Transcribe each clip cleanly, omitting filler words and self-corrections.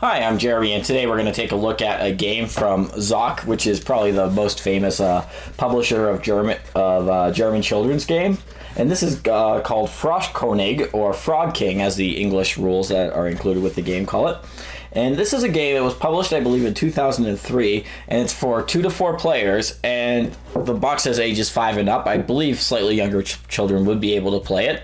Hi, I'm Jeremy, and today we're going to take a look at a game from Zoc, which is probably the most famous publisher of German children's game. And this is called Froschkönig, or Frog King, as the English rules that are included with the game call it. And this is a game that was published, I believe, in 2003, and it's for 2 to 4 players, and the box says ages 5 and up. I believe slightly younger children would be able to play it.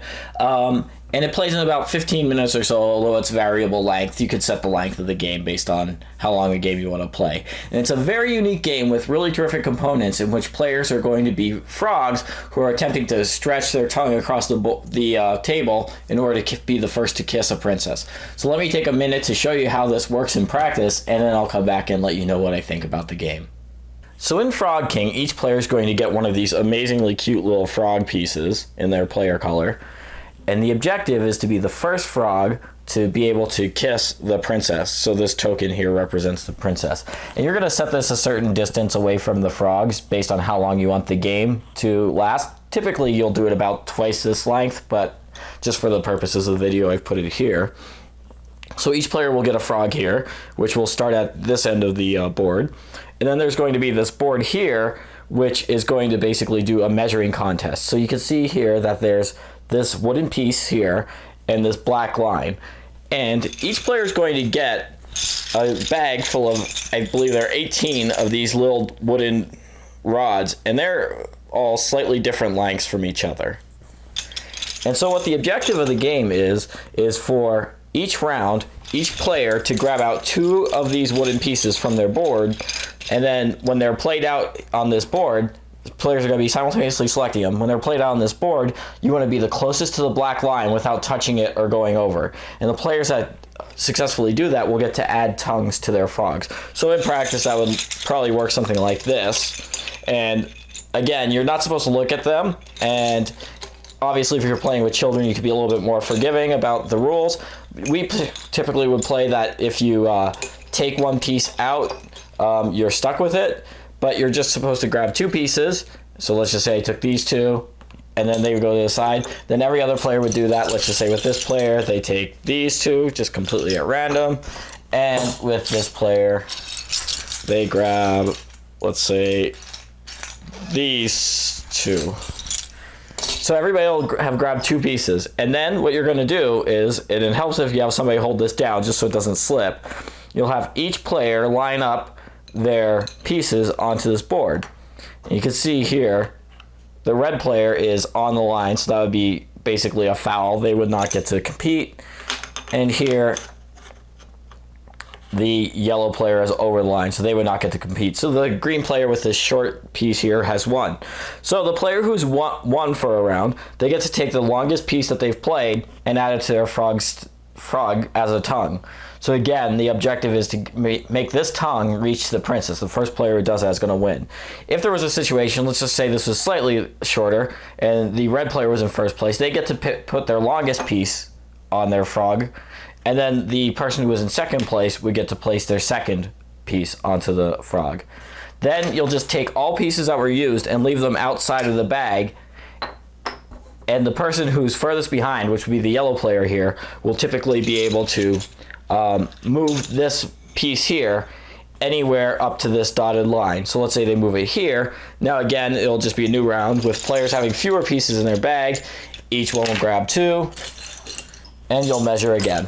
And it plays in about 15 minutes or so, although it's variable length. You could set the length of the game based on how long a game you want to play. And it's a very unique game with really terrific components in which players are going to be frogs who are attempting to stretch their tongue across the table in order to be the first to kiss a princess. So let me take a minute to show you how this works in practice, and then I'll come back and let you know what I think about the game. So in Frog King, each player is going to get one of these amazingly cute little frog pieces in their player color. And the objective is to be the first frog to be able to kiss the princess. So this token here represents the princess. And you're going to set this a certain distance away from the frogs based on how long you want the game to last. Typically you'll do it about twice this length, but just for the purposes of the video I've put it here. So each player will get a frog here, which will start at this end of the board. And then there's going to be this board here, which is going to basically do a measuring contest. So you can see here that there's this wooden piece here and this black line, and each player is going to get a bag full of, I believe there are 18 of these little wooden rods, and they're all slightly different lengths from each other. And so what the objective of the game is for each round, each player to grab out 2 of these wooden pieces from their board, and then when they're played out on this board, players are going to be simultaneously selecting them. When they're played out on this board, you want to be the closest to the black line without touching it or going over. And the players that successfully do that will get to add tongues to their frogs. So in practice, that would probably work something like this. And again, you're not supposed to look at them. And obviously, if you're playing with children, you could be a little bit more forgiving about the rules. We typically would play that if you take one piece out, you're stuck with it. But you're just supposed to grab 2 pieces. So let's just say I took these 2, and then they would go to the side. Then every other player would do that. Let's just say with this player, they take these 2, just completely at random. And with this player, they grab, let's say, these 2. So everybody will have grabbed 2 pieces. And then what you're going to do is, and it helps if you have somebody hold this down just so it doesn't slip, you'll have each player line up their pieces onto this board. And you can see here the red player is on the line, so that would be basically a foul. They would not get to compete. And here the yellow player is over the line, so they would not get to compete. So the green player with this short piece here has won. So the player who's won for a round, they get to take the longest piece that they've played and add it to their frog as a tongue. So again, the objective is to make this tongue reach the princess. The first player who does that is going to win. If there was a situation, let's just say this was slightly shorter, and the red player was in first place, they get to put their longest piece on their frog, and then the person who was in second place would get to place their second piece onto the frog. Then you'll just take all pieces that were used and leave them outside of the bag, and the person who's furthest behind, which would be the yellow player here, will typically be able to move this piece here anywhere up to this dotted line. So let's say they move it here. Now again, it'll just be a new round with players having fewer pieces in their bag. Each one will grab 2, and you'll measure again.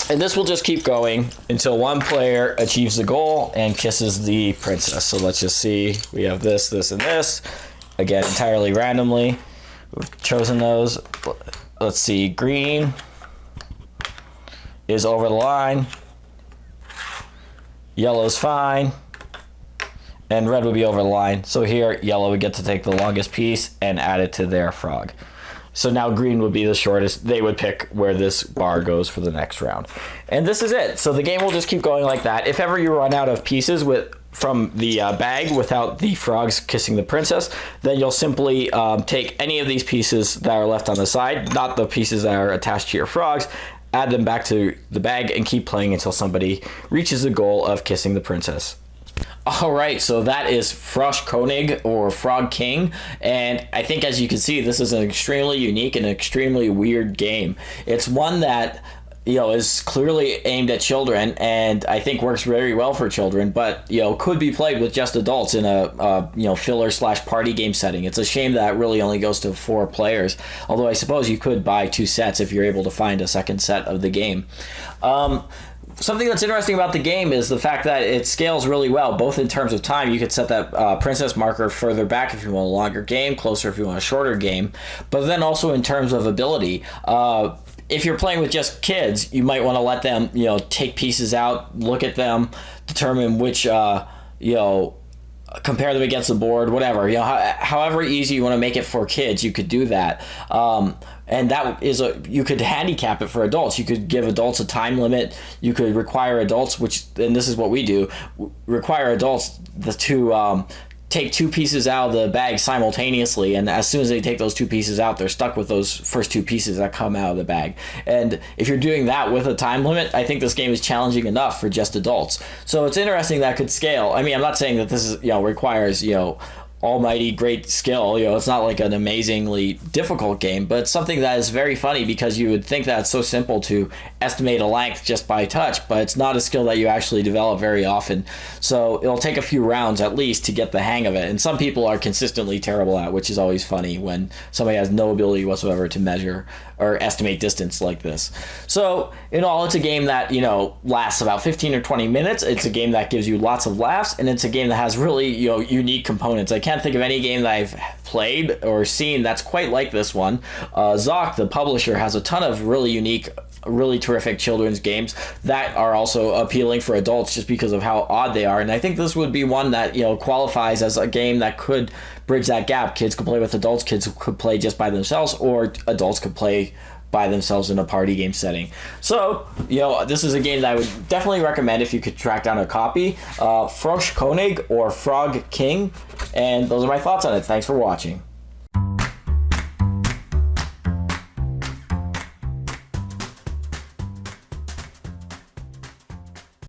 And this will just keep going until one player achieves the goal and kisses the princess. So let's just see, we have this, this, and this. Again, entirely randomly. We've chosen those. Let's see, green is over the line, yellow's fine, and red would be over the line. So here, yellow would get to take the longest piece and add it to their frog. So now green would be the shortest. They would pick where this bar goes for the next round. And this is it. So the game will just keep going like that. If ever you run out of pieces from the bag without the frogs kissing the princess, then you'll simply take any of these pieces that are left on the side, not the pieces that are attached to your frogs, add them back to the bag, and keep playing until somebody reaches the goal of kissing the princess. All right, so that is Froschkönig, or Frog King, and I think, as you can see, this is an extremely unique and extremely weird game. It's one that is clearly aimed at children, and I think works very well for children, but could be played with just adults in a filler / party game setting. It's a shame that it really only goes to 4 players, although I suppose you could buy 2 sets if you're able to find a second set of the game. Something that's interesting about the game is the fact that it scales really well, both in terms of time. You could set that princess marker further back if you want a longer game, closer if you want a shorter game, but then also in terms of ability. If you're playing with just kids, you might want to let them, take pieces out, look at them, determine which, compare them against the board, whatever. However easy you want to make it for kids, you could do that. And that is you could handicap it for adults. You could give adults a time limit. You could require adults, and this is what we do, require adults to take 2 pieces out of the bag simultaneously, and as soon as they take those 2 pieces out, they're stuck with those first 2 pieces that come out of the bag. And if you're doing that with a time limit, I think this game is challenging enough for just adults. So it's interesting that could scale. I mean, I'm not saying that this is requires almighty great skill. It's not like an amazingly difficult game, but it's something that is very funny because you would think that it's so simple to estimate a length just by touch, but it's not a skill that you actually develop very often. So it'll take a few rounds at least to get the hang of it. And some people are consistently terrible at it, which is always funny when somebody has no ability whatsoever to measure or estimate distance like this. So in all, it's a game that lasts about 15 or 20 minutes. It's a game that gives you lots of laughs, and it's a game that has really unique components. I can't think of any game that I've played or seen that's quite like this one. Zoc, the publisher, has a ton of really unique, really terrific children's games that are also appealing for adults just because of how odd they are. And I think this would be one that qualifies as a game that could bridge that gap. Kids could play with adults, kids could play just by themselves, or adults could play by themselves in a party game setting. So, this is a game that I would definitely recommend if you could track down a copy. Froschkönig or Frog King. And those are my thoughts on it. Thanks for watching.